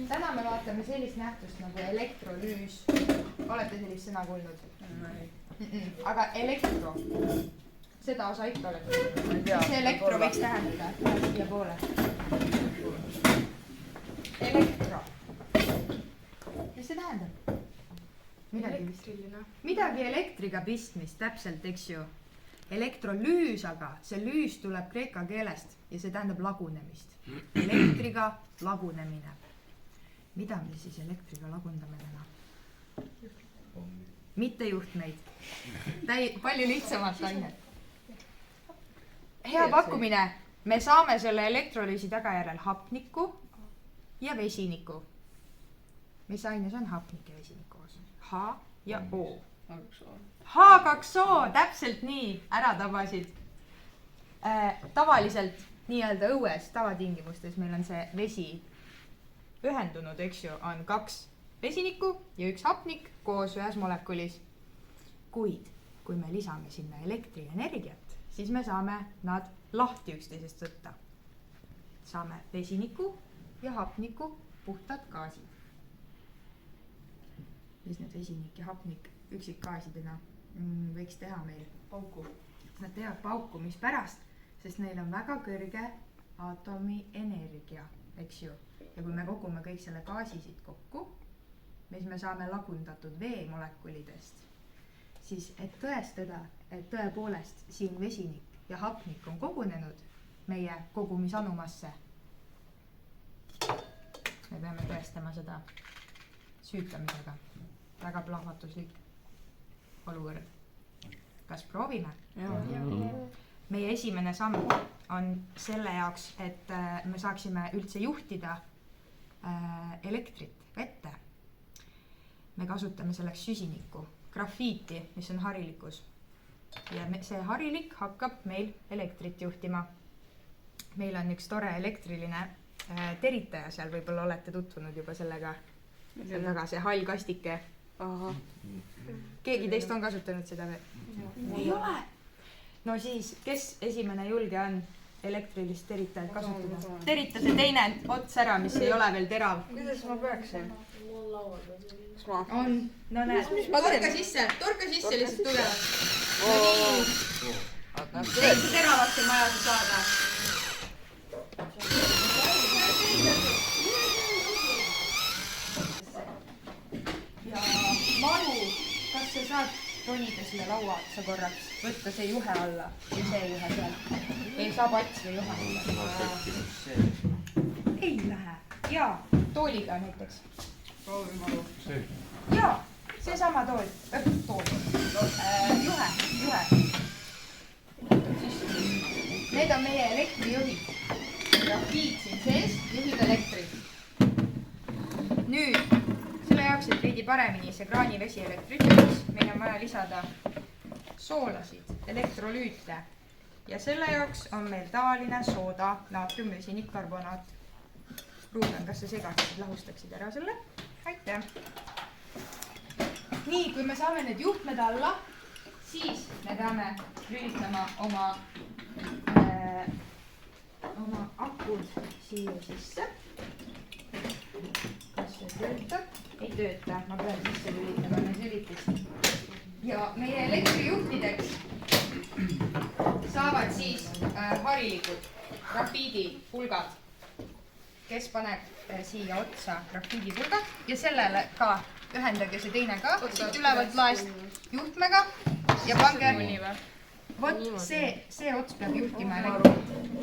Täna me vaatame sellist nähtust nagu elektrolüüs. Olete sellist sõna kuulnud? Aga elektro, seda osa ikka olete kuulnud. See elektro võiks tähendada siia poole. Elektro. Mis see tähendab? Midagi elektriga pistmist, täpselt, eks ju. Elektrolüüs aga, see lüüs tuleb kreeka keelest ja see tähendab lagunemist. Elektriga lagunemine. Mida me siis elektriga lagundame täna? Mitte juhtmeid. Palju lihtsamalt ainet. Hea pakkumine. Me saame selle elektrolüüsi tagajärjel hapniku ja vesiniku. Mis aines on hapnik ja vesinik koos? H ja O. H2O, täpselt nii, ära tabasid. Tavaliselt nii-öelda õues, tavatingimustes meil on see vesi ühendunud, eks ju, on 2 vesinikku ja 1 hapnik koos ühes molekulis. Kuid, kui me lisame sinna elektrienergiat, siis me saame nad lahti üksteisest võtta. Saame vesiniku ja hapniku puhtad gaasid. Mis need vesinik ja hapnik üksikgaasidena võiks teha meil? Pauku. Nad teevad pauku, mis pärast, sest neil on väga kõrge aatomi energia, eks ju. Ja kui me kogume kõik selle gaasi siit kokku, mis me saame lagundatud veemolekulidest, siis et tõestada, et tõepoolest siin vesinik ja hapnik on kogunenud meie kogumisanumasse, me peame tõestama seda süütamisega. Väga plahvatuslik olukord. Kas proovime? Meie esimene samm on selle jaoks, et me saaksime üldse juhtida elektrit vette. Me kasutame selleks süsinikku, grafiiti, mis on harilikus. Ja see harilik hakkab meil elektrit juhtima. Meil on üks tore elektriline teritaja seal, võib-olla olete tutvunud juba sellega. See on taga see hall kastike. Keegi teist on kasutanud seda või? Ei ole! No siis, kes esimene julge on elektrilist teritajat kasutada? Terita see teine ots ära, mis ei ole veel terav. Kuidas ma peaksin? On, no näed. Torka sisse lihtsalt tugevalt. No nii. Teise teravaks on vaja saada. Ja Maru, kas sa saad ronida selle laua otsa korraks, võtta see juhe alla või see juhe seal? Ei saa pats või juhe alla. Ei lähe. Jaa, tooliga näiteks. Proovi Maru. Jaa, seesama tool. Juhe. Need on meie elektrijuhid. Grafiit siin sees, juhib elektrit. Nüüd, selle jaoks, et veidi paremini see kraanivesi elektrit juhiks, meil on vaja lisada soolasid, elektrolüüte. Ja selle jaoks on meil tavaline sooda, naatriumvesinikkarbonaat. Ruuben, kas sa segased lahustaksid ära selle? Aitäh! Nii, kui me saame need juhtmed alla, siis me peame lülitama oma akud siia sisse. Kas see töötab? Ei tööta, ma pean sisse lülitama need lülitist. Ja meie elektrijuhtideks saavad siis harilikud grafiidipulgad, kes paneb siia otsa grafiidipulgad ja sellele ka ühendage see teine ka siit ülevalt laest juhtmega ja pange vot see ots peab juhtima elektrit.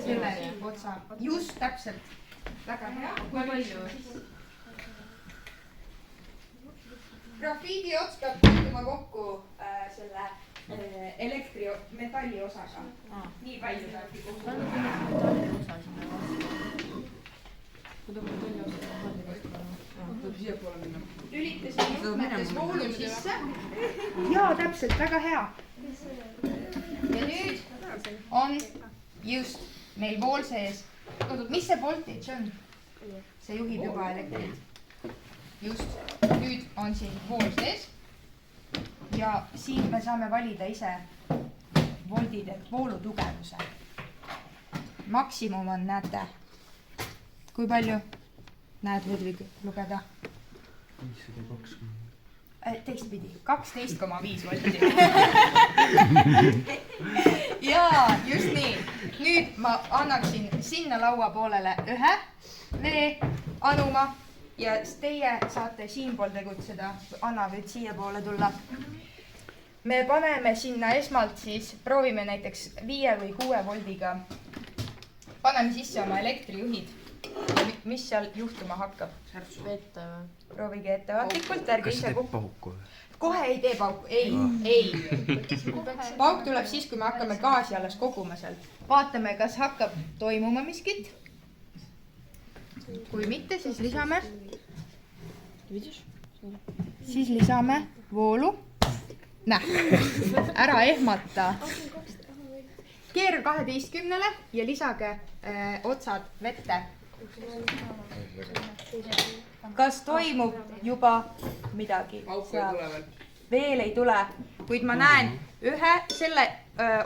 Selle otsa just täpselt. Väga hea. Kui palju? Grafiidi ots peab juhtuma kokku selle elektrimetalli osaga. Nii palju saabki kokku. Lülitasin juhtmetes voolu sisse. Jaa, täpselt, väga hea. Ja nüüd on just meil vool sees. Mis see voltage on? See juhib juba elektrit. Just, nüüd on siin vool sees. Ja siin me saame valida ise voldid ehk voolutugevuse. Maksimum on, näete, kui palju? näed, Ludvig, lugeda. 520. Teistpidi, 12,5 volti. Jaa, just nii. Nüüd ma annaksin sinna laua poolele ühe veeanuma ja teie saate siinpool tegutseda. Anna võid siia poole tulla. Me paneme sinna esmalt siis, proovime näiteks 5 või 6 voldiga. Paneme sisse oma elektrijuhid. Mis seal juhtuma hakkab? Vette või? Proovige ettevaatlikult, ärge Kas ise see teeb pauku? Kohe ei tee pauku, ei. Pauk tuleb siis, kui me hakkame gaasi alles koguma sealt. Vaatame, kas hakkab toimuma miskit. Kui mitte, siis lisame. Siis lisame voolu. Näh, ära ehmata. Keera 12-le ja lisage otsad vette. Kas toimub juba midagi? Pauku ei tule veel. Veel ei tule, kuid ma näen ühe selle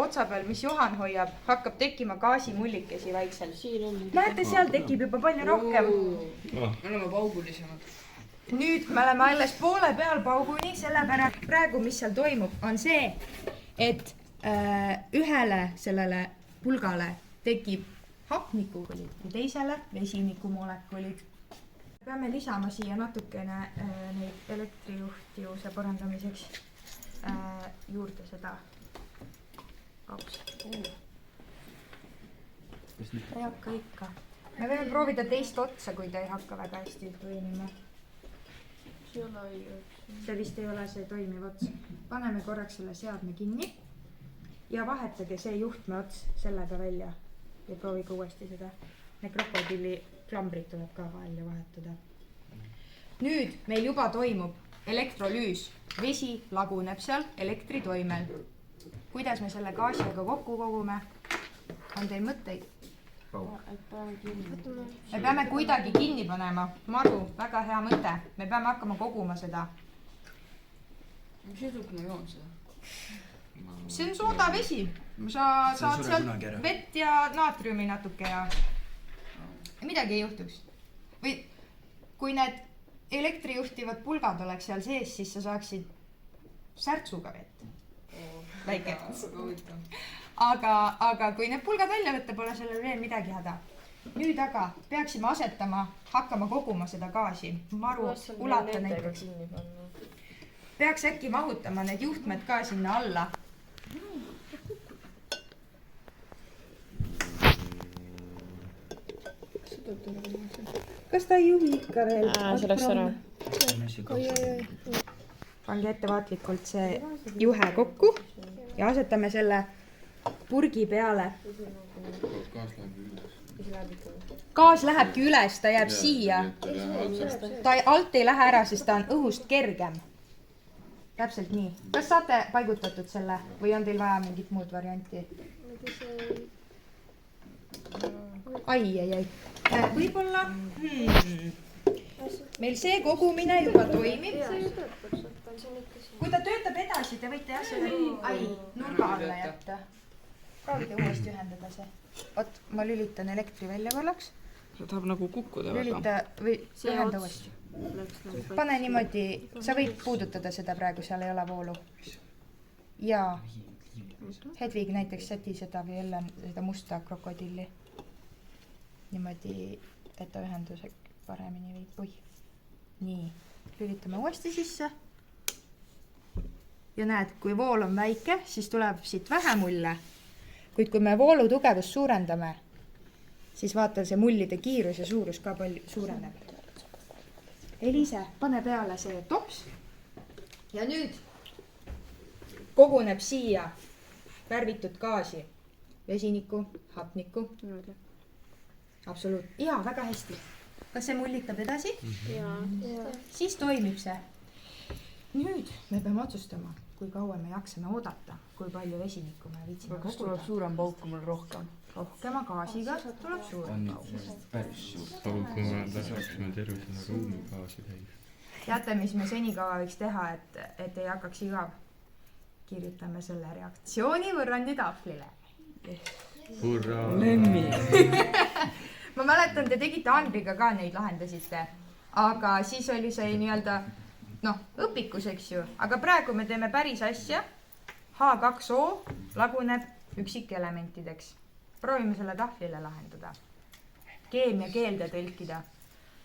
otsa peal, mis Johan hoiab, hakkab tekkima gaasimullikesi vaikselt. Näete, seal tekib juba palju rohkem. Me oleme paugulisemad. Nüüd me oleme alles poole peal pauguni, sellepärast praegu, mis seal toimub, on see, et ühele sellele pulgale tekib hapnikumolekulid ja teisele vesinikumolekulid. Peame lisama siia natukene neid elektrijuhtivuse parandamiseks juurde seda 2. Ei hakka ikka. Me võime proovida teist otsa, kui ta ei hakka väga hästi toimima. See vist ei ole see toimiv ots. Paneme korraks selle seadme kinni ja vahetage see juhtme ots sellega välja ja proovige uuesti seda. Need krokodilli klambrid tuleb ka välja vahetada. Nüüd meil juba toimub elektrolüüs. Vesi laguneb seal elektritoimel. Kuidas me selle gaasiga kokku kogume? On teil mõtteid? Me peame kuidagi kinni panema. Maru, väga hea mõte. Me peame hakkama koguma seda. Mis eduk ma joon seda? See on sooda vesi. Sa saad sealt vett ja naatriumi natuke ja midagi ei juhtuks. Või kui need elektrijuhtivad pulgad oleks seal sees, siis sa saaksid särtsuga vett. Väike. Aga kui need pulgad välja võtta, pole sellel veel midagi häda. Nüüd aga peaksime hakkama koguma seda gaasi. Maru, ulata näiteks. Peaks äkki mahutama need juhtmed ka sinna alla. Kas ta ei juhi ikka veel? See läks ära. Pange ettevaatlikult see juhe kokku ja asetame selle purgi peale. Gaas lähebki üles, ta jääb siia. Ta alt ei lähe ära, sest ta on õhust kergem. Täpselt nii. Kas saate paigutatud selle või on teil vaja mingit muud varianti? Ai. Võib-olla meil see kogumine juba toimib. Kui ta töötab edasi, te võite selle nurga alla jätta. Proovige uuesti ühendada see. Oot, ma lülitan elektri välja korraks. See tahab nagu kukkuda väga. Lülita või ühenda uuesti. Pane niimoodi, sa võid puudutada seda praegu, seal ei ole voolu. Ja Hedvig näiteks säti seda või jälle seda musta krokodilli. Niimoodi, et ta ühenduse paremini viib. Nii, lülitame uuesti sisse. Ja näed, kui vool on väike, siis tuleb siit vähe mulle. Kuid kui me voolu tugevust suurendame, siis vaata see mullide kiirus ja suurus ka palju suureneb. Elise, pane peale see tops. Ja nüüd koguneb siia värvitud gaasi. Vesiniku, hapniku. Absoluut. Jaa, väga hästi. Kas see mullitab edasi? Jaa. Siis toimib see. Nüüd me peame otsustama, kui kaua me jaksame oodata, kui palju vesinikku me viitsime Kas tuleb suurem pauk, kui mul rohkem? Rohkema gaasiga tuleb suurem pauk. Päris suur. Pauku ma tahaksime tervisena ruumi gaasi täis. Teate, mis me senikaua võiks teha, et ei hakkaks igav? Kirjutame selle reaktsiooni võrrandi tahvlile. Hurraa! Lemmi! Ma mäletan, te tegite Andriga ka neid lahendasite, aga siis oli see nii-öelda noh, õpikus, eks ju, aga praegu me teeme päris asja. H2O laguneb üksikelementideks. Proovime selle tahvlile lahendada. Keemia keelde tõlkida.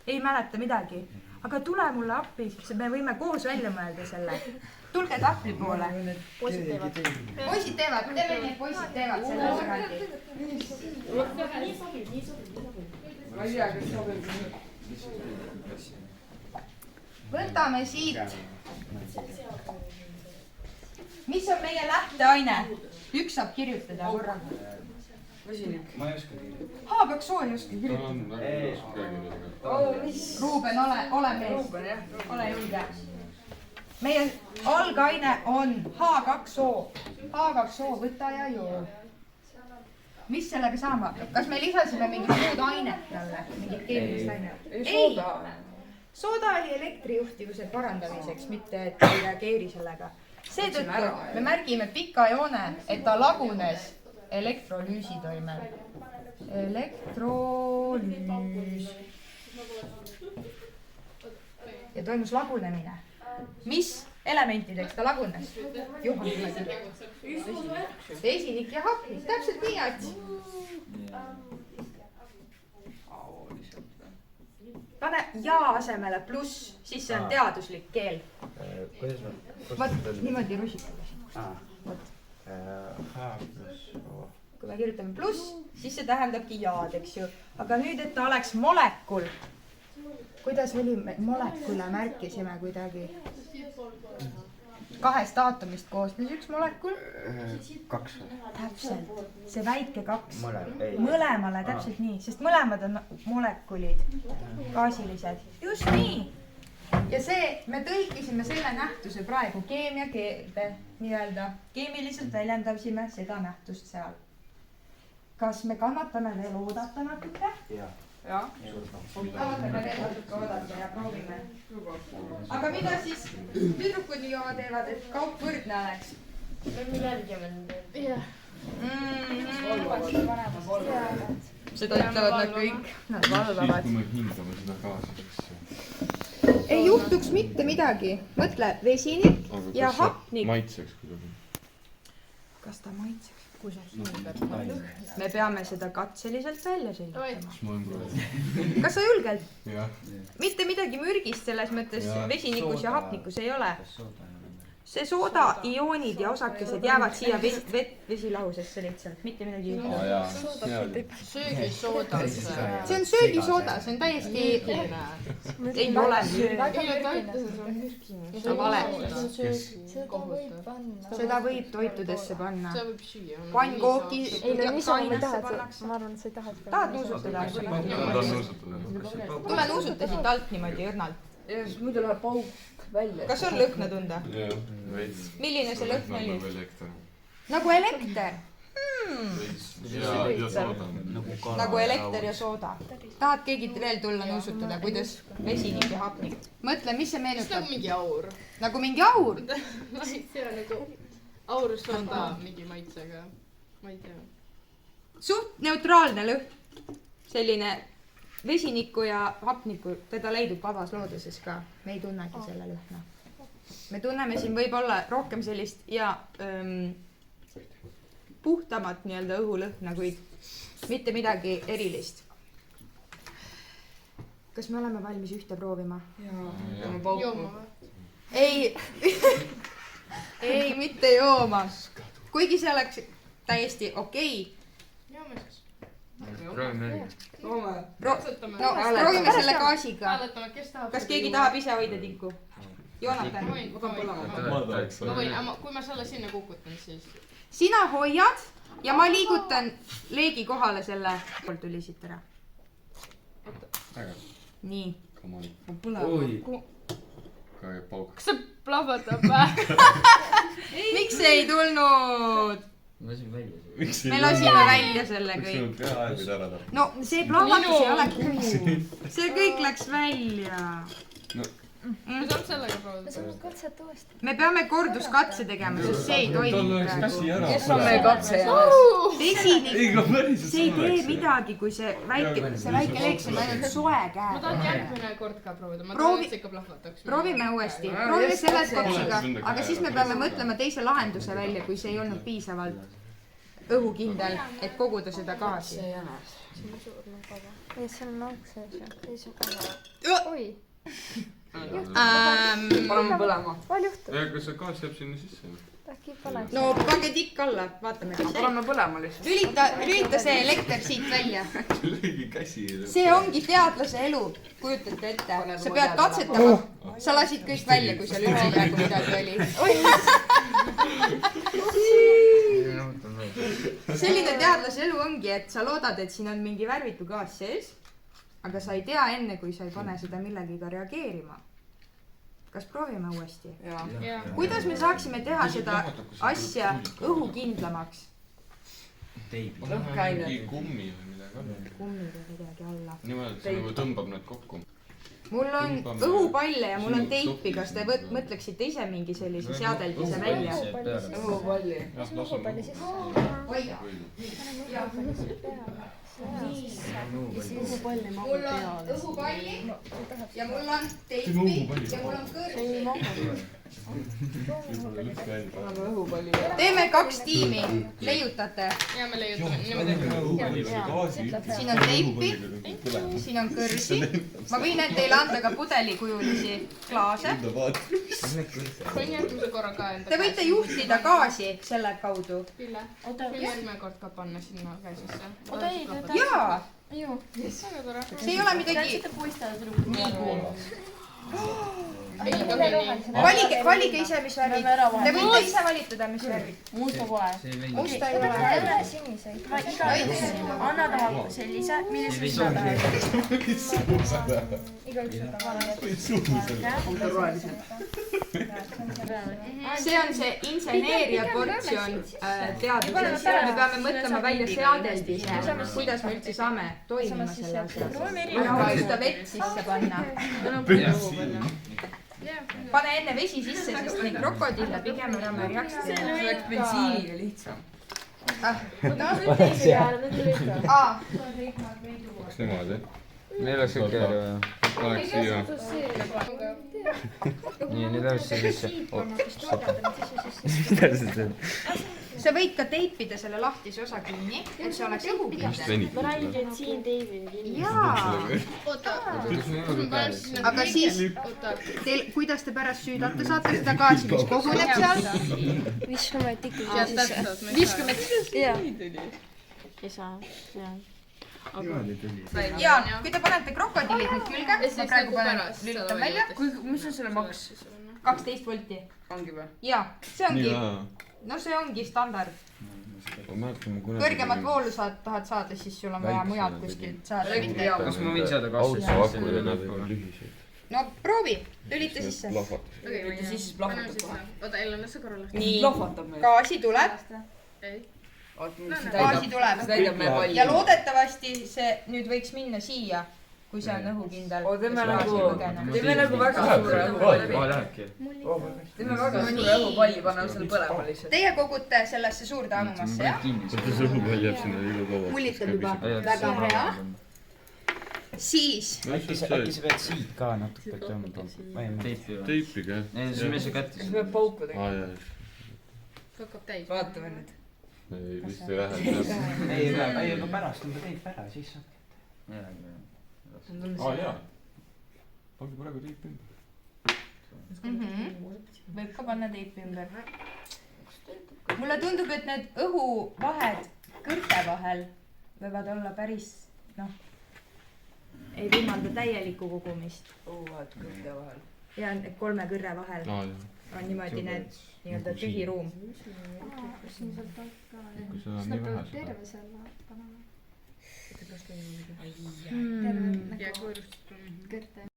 Ei mäleta midagi, aga tule mulle appi, me võime koos välja mõelda selle. Tulge tahvli poole. Poisid teevad. Poisid teevad, teeme nii, et poisid teevad selle eraldi. ma ei tea, kas sobib. Võtame siit. Mis on meie lähteaine? Üks saab kirjutada korraga. Vesinik. ma ei oska kirjutada. H2O ei oska kirjutada. Ruuben, ole mees. Ole julge. Meie algaine on H2O. H2O, võta ja joo. Mis sellega saama? Kas me lisasime mingit muud ainet talle? Mingit keemilist ainet? ei, sooda. Sooda oli elektrijuhtivuse parandamiseks, mitte et ei reageeri sellega. Seetõttu me märgime pika joone, et ta lagunes elektrolüüsi toimel. Elektrolüüs. Ja toimus lagunemine. Mis elementideks ta lagunes? Juhan niimoodi. Vesinik ja hapnik. Täpselt nii, Ats. Pane ja asemele pluss, siis see on teaduslik keel. kuidas ma... Vot niimoodi rusikaga. H+O. Kui me kirjutame pluss, siis see tähendabki jaad, eks ju. Aga nüüd, et ta oleks molekul. Kuidas oli molekule märkisime kuidagi? 2 aatomist koosnes üks molekul. 2. Täpselt. See väike 2. ei. Mõlemale täpselt nii, sest mõlemad on molekulid, gaasilised. Just nii. Ja see, me tõlkisime selle nähtuse praegu keemiakeelde nii-öelda. Keemiliselt väljendasime seda nähtust seal. Kas me kannatame veel oodata natuke? Jah. Kannatame veel natuke oodata ja proovime. Aga mida siis tüdrukud nii joa teevad, et kaup võrdne oleks? Me jälgime nende. Seda ütlevad nad kõik. Nad valvavad. kui me hindame seda gaasi, Ei juhtuks mitte midagi. Mõtle, vesinik ja hapnik. maitseks kuidagi. Kas ta maitseks? Kui sa hingad. Me peame seda katseliselt välja selgitama. Kas ma olen Kas sa julgelt? jah. Mitte midagi mürgist selles mõttes Jaa. vesinikus ja hapnikus ei ole. Kas sooda ei ole? See sooda, ioonid ja osakesed jäävad siia vesilahusesse lihtsalt. Mitte midagi. Söögisooda. See on söögisooda, see on täiesti... Ei ole. See vale. Seda võib toitudesse panna. Seda võib süüa. Pannkooki... Ei, no niisama ma ei taha, ma arvan, et sa ei taha seda. Tahad nuusutada? ma tahan nuusutada. Tule nuusuta siit alt niimoodi õrnalt. ja siis muidu läheb pauk välja. Kas on lõhna tunda? jah, veits. Milline see lõhn oli? nagu elekter. Nagu elekter. ja sooda. Nagu elekter ja sooda. Tahad keegi veel tulla nuusutada, kuidas vesinik ja hapnik? Mõtle, mis see See on meenutab? mingi aur. Nagu mingi aur. See on nagu aursoda mingi maitsega. Ma ei tea. Suht neutraalne lõhn. Selline vesiniku ja hapniku, teda leidub vabas looduses ka. Me ei tunnegi selle lõhna. Me tunneme siin võib-olla rohkem sellist ja puhtamat nii-öelda õhulõhna, kuid mitte midagi erilist. Kas me oleme valmis ühte proovima? Jaa, pauku. Jooma või? Ei, ei, mitte jooma. Kuigi see oleks täiesti okei. Joome siis. Joome. No, proovime selle gaasiga. Hääletame, kes tahab. Kas keegi tahab ise hoida tinku? Joonatan. Ma võin, aga kui ma selle sinna kukutan, siis... Sina hoiad ja ma liigutan leegi kohale selle. Pool tuli siit ära. Nii. oi, ka pauk. Kas see plahvatab või? Miks ei tulnud? ma lasin välja selle. Me lasime välja selle kõik. Sinu peaaegu ära tahab. No see plahvatus ei ole kuu. See kõik läks välja. me saame sellega proovida. me saame katset uuesti . me peame korduskatse tegema , sest see ei toimi praegu . kes on meie katsejaamas ? vesinik , Ega päriselt see ei tee midagi , kui see väike leeks on ainult soe ma käe . tahan järgmine kord ka proovida , ma Proovi- tahan , et see ikka plahvataks . proovime uuesti , proovime selle skotsiga , aga siis me peame mõtlema teise lahenduse välja , kui see ei olnud piisavalt õhukindel , et koguda seda gaasi . ei , seal on auk sees ju . oi , paneme põlema . vahel juhtub . kas see gaas jääb sinna sisse ? äkki paneks . no pange tikk alla , vaatame , kas see . paneme põlema lihtsalt . lülita see elekter siit välja . lõigi käsi . see ongi teadlase elu , kujutate ette , sa pead katsetama , sa lasid kõik välja , kui seal üldse praegu midagi oli . selline teadlase elu ongi , et sa loodad , et siin on mingi värvitu gaas sees , aga sa ei tea enne , kui sa ei pane seda millegiga reageerima . kas proovime uuesti ? jah . kuidas me saaksime teha seda asja õhukindlamaks ? teibi . mingi kummi või midagi on . kummiga midagi alla . niimoodi , et see nagu tõmbab need kokku . mul on õhupalle ja mul on teipi , kas te mõtleksite ise mingi sellise seadeldise välja ? õhupalli . mis on õhupalli siis ? hoia . õhupalli mul on õhupalli ja mul on teipi ja mul on kõrv . paneme õhupalli . teeme 2 tiimi , leiutate . ja me leiutame niimoodi . siin on teipi , siin on kõrsi . ma võin teile anda ka pudelikujulisi klaase . võin järgmise korra ka enda . Te võite juhtida gaasi selle kaudu . Pille , võin järgmine kord ka panna sinna käe sisse . oota ei , jaa , ju . väga tore . see ei ole midagi . puistavad valige ise , mis värvid . Te võite ise valitada , mis värvid . musta pole . musta ei ole . ei ole siniseid . ma igaüks anna taha sellise , millest sina tahad . igaüks võtab see on see inseneeria portsjon teadusest . me peame mõtlema välja seadeldise , kuidas me üldse saame toimima selle asja . aga seda vett sisse panna . pane enne vesi sisse , sest neid krokodille pigem ära märjaks teha . see oleks bensiiniga lihtsam . kas nemad jah ? meil oleks siuke vaja . paneks siia . nii , nüüd läheb see sisse . mida sa teed ? sa võid ka teipida selle lahtise osa kinni , et see oleks just õhukindel . venitad . ma räägin , et siin teibini kinni . jaa , oota , ma panen siis nagu . aga siis oota , teil , kuidas te pärast süüdate , saate seda gaasi , mis koguneb seal . viskame tikku ja sisse . täpselt . viskame . jaa . ei saa , jah . ja kui te panete krokodillid nüüd külge , ja ma siis praegu nagu panen , pärast lülitan välja , mis on selle maks ? 12 volti . ongi või ? ja see ongi , jaa . no see ongi standard . ma mäletan , ma kunagi . kõrgemat voolu tahad saada , siis sul on vaja Väiksena mujalt tegin. kuskilt saada . Elektrijaam. kas ma võin saada kasvõi autoakud ja nad on lühised . no proovi , lülita sisse . plahvatus . ja siis plahvatab kohe . oota , Ellen , las sa korra lahti . nii , plahvatab meil . gaasi tuleb , ei , gaasi tuleb see täidab meie palli . ja loodetavasti see nüüd võiks minna siia , kui see on õhukindel . teeme nagu väga suure õhupalli . lähebki . teeme väga suure õhupalli , paneme selle põlema lihtsalt . Teie kogute sellesse suurde anumasse , jah ? oota , see õhupall jääb sinna liiga kaua . mullitab juba . väga hea . siis äkki sa pead siit ka natuke tõmbama . teipi või ? teipiga jah . ei , siis me ei saa kätte siis . peab pauku tegema . aa jaa , hakkab täis . vaatame nüüd . ei vist ei lähe . ei , aga pärast on ta teip ära , siis saab kätte . aa jaa . pange praegu teip ümber . võib ka panna teipi ümber . mulle tundub , et need õhuvahed kõrte vahel võivad olla päris , noh , ei võimalda täielikku kogumist . õhuvahed kõrge vahel . ja need 3 kõrre vahel aa jaa . on niimoodi need nii-öelda tühi ruum . kui seda on nii vähe seda . ja kui